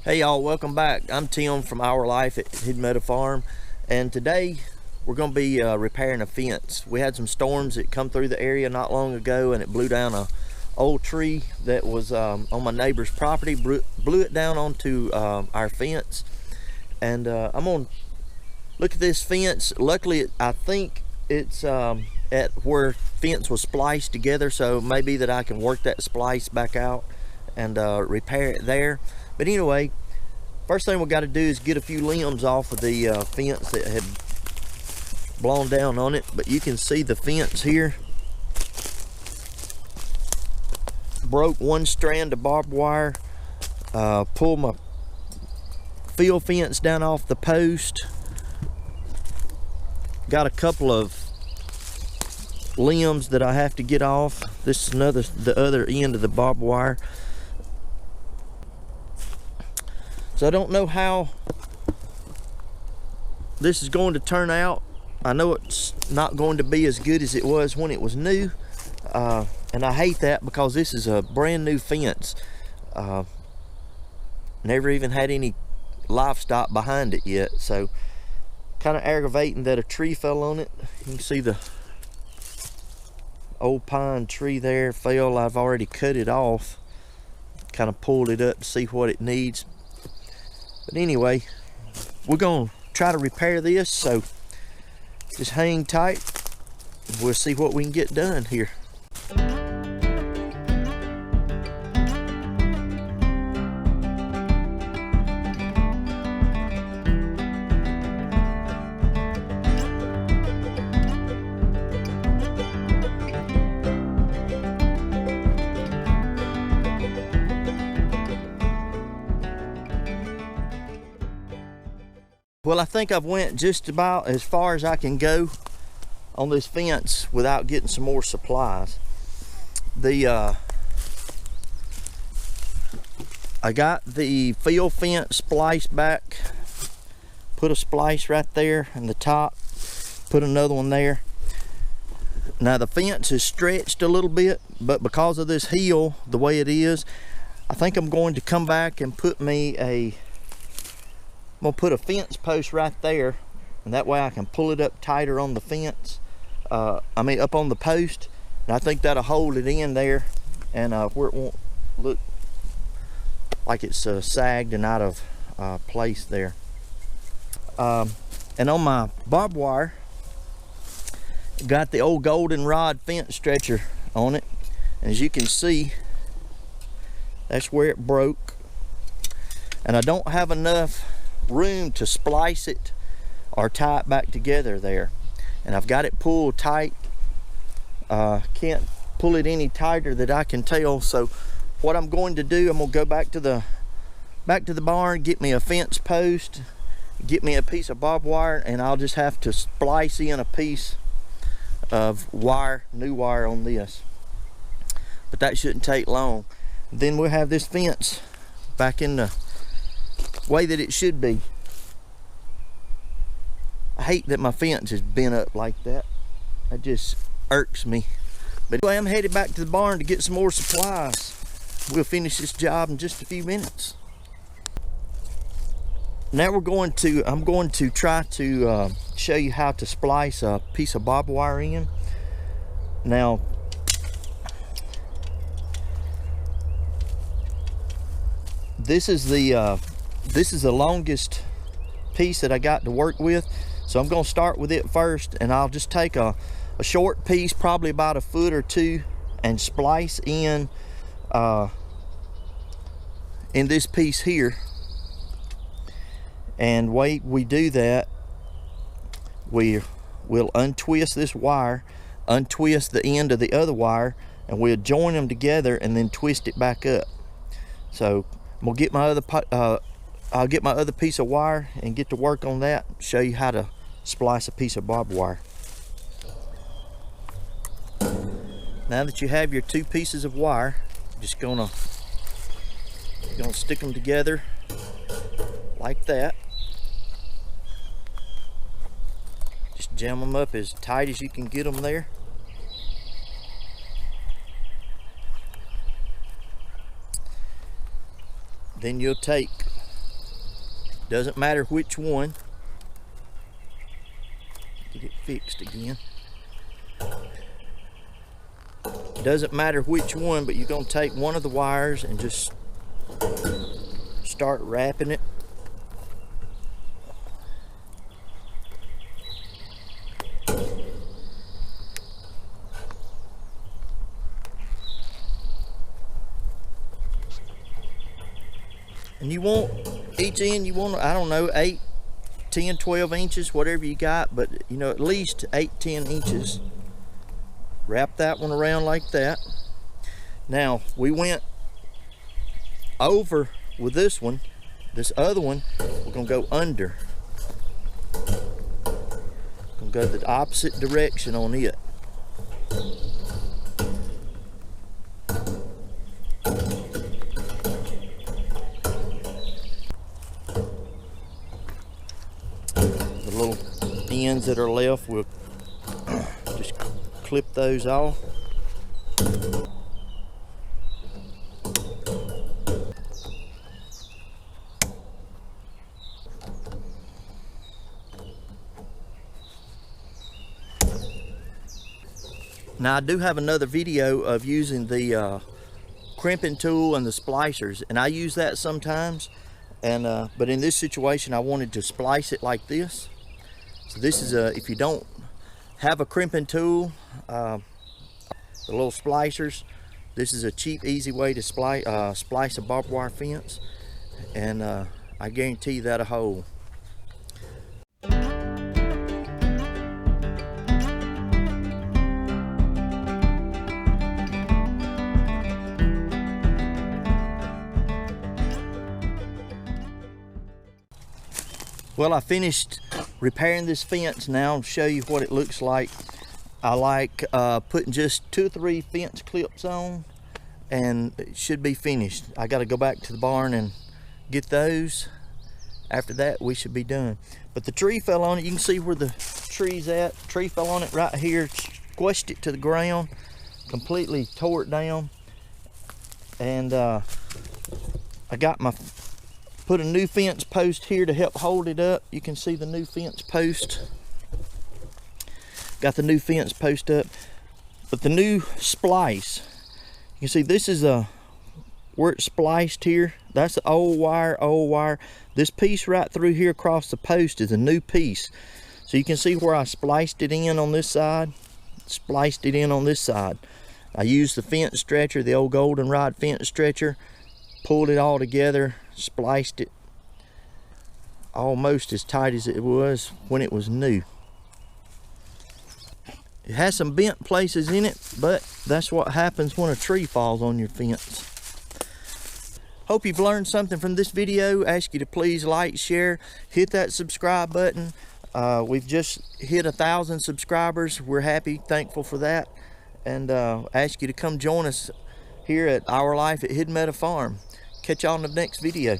Hey y'all, welcome back. I'm Tim from Our Life at Hidden Meadow Farm, and today we're going to be repairing a fence. We had some storms that come through the area not long ago, and it blew down a old tree that was on my neighbor's property, blew it down onto our fence. And I'm going to look at this fence. Luckily, I think it's at where fence was spliced together, so maybe that I can work that splice back out and repair it there. But anyway, first thing we got to do is get a few limbs off of the fence that had blown down on it. But you can see the fence here broke one strand of barbed wire, pulled my field fence down off the post, got a couple of limbs that I have to get off. This is the other end of the barbed wire. So I don't know how this is going to turn out. I know it's not going to be as good as it was when it was new, and I hate that because this is a brand new fence. Never even had any livestock behind it yet, so kind of aggravating that a tree fell on it. You can see the old pine tree there fell. I've already cut it off, kind of pulled it up to see what it needs. But anyway, we're going to try to repair this, so just hang tight. We'll see what we can get done here. Well, I think I've went just about as far as I can go on this fence without getting some more supplies. I got the field fence spliced back, put a splice right there in the top, put another one there. Now the fence is stretched a little bit, but because of this heel the way it is, I think I'm going to come back and put me I'm gonna put a fence post right there, and that way I can pull it up tighter on the fence. Up on the post, and I think that'll hold it in there, and where it won't look like it's sagged and out of place there. And on my barbed wire, got the old goldenrod fence stretcher on it, and as you can see, that's where it broke, and I don't have enough room to splice it or tie it back together there, and I've got it pulled tight. Can't pull it any tighter that I can tell. So what I'm going to do, I'm gonna go back to the barn, get me a fence post, get me a piece of barbed wire, and I'll just have to splice in a piece of wire, new wire on this. But that shouldn't take long. Then we'll have this fence back in the way that it should be. I hate that my fence is bent up like that. That just irks me. But anyway, I'm headed back to the barn to get some more supplies. We'll finish this job in just a few minutes. Now I'm going to try to show you how to splice a piece of barbed wire in. Now, this is the longest piece that I got to work with, so I'm going to start with it first, and I'll just take a short piece, probably about a foot or two, and splice in this piece here. And way we do that, we'll untwist this wire, untwist the end of the other wire, and we'll join them together and then twist it back up. So I'm gonna get my other I'll get my other piece of wire and get to work on that, show you how to splice a piece of barbed wire. Now that you have your two pieces of wire, you're just gonna stick them together like that. Just jam them up as tight as you can get them there. Then you'll take Doesn't matter which one. Get it fixed again. Doesn't matter which one, but you're going to take one of the wires and just start wrapping it. And you want each end, you want, I don't know, 8, 10, 12 inches, whatever you got, but you know, at least 8, 10 inches. Wrap that one around like that. Now we went over with this one. This other one, we're gonna go under. Gonna go the opposite direction on it. The little ends that are left, we'll just clip those off. Now I do have another video of using the crimping tool and the splicers, and I use that sometimes, and but in this situation I wanted to splice it like this. So this is if you don't have a crimping tool, the little splicers, this is a cheap, easy way to splice a barbed wire fence, and I guarantee that'll hold. Well, I finished repairing this fence. Now I'll show you what it looks like. I like putting just 2 or 3 fence clips on, and it should be finished. I got to go back to the barn and get those. After that, we should be done. But the tree fell on it. You can see where the tree's at. The tree fell on it right here, squished it to the ground, completely tore it down. And I got put a new fence post here to help hold it up. You can see the new fence post. Got the new fence post up. But the new splice, you can see this is where it's spliced here. That's the old wire. This piece right through here across the post is a new piece. So you can see where I spliced it in on this side, spliced it in on this side. I used the fence stretcher, the old goldenrod fence stretcher, pulled it all together, spliced it almost as tight as it was when it was new. It has some bent places in it, but that's what happens when a tree falls on your fence. Hope you've learned something from this video. Ask you to please like, share, hit that subscribe button. We've just hit 1,000 subscribers. We're happy, thankful for that, and ask you to come join us here at Our Life at Hidden Meadow Farm. Catch y'all in the next video.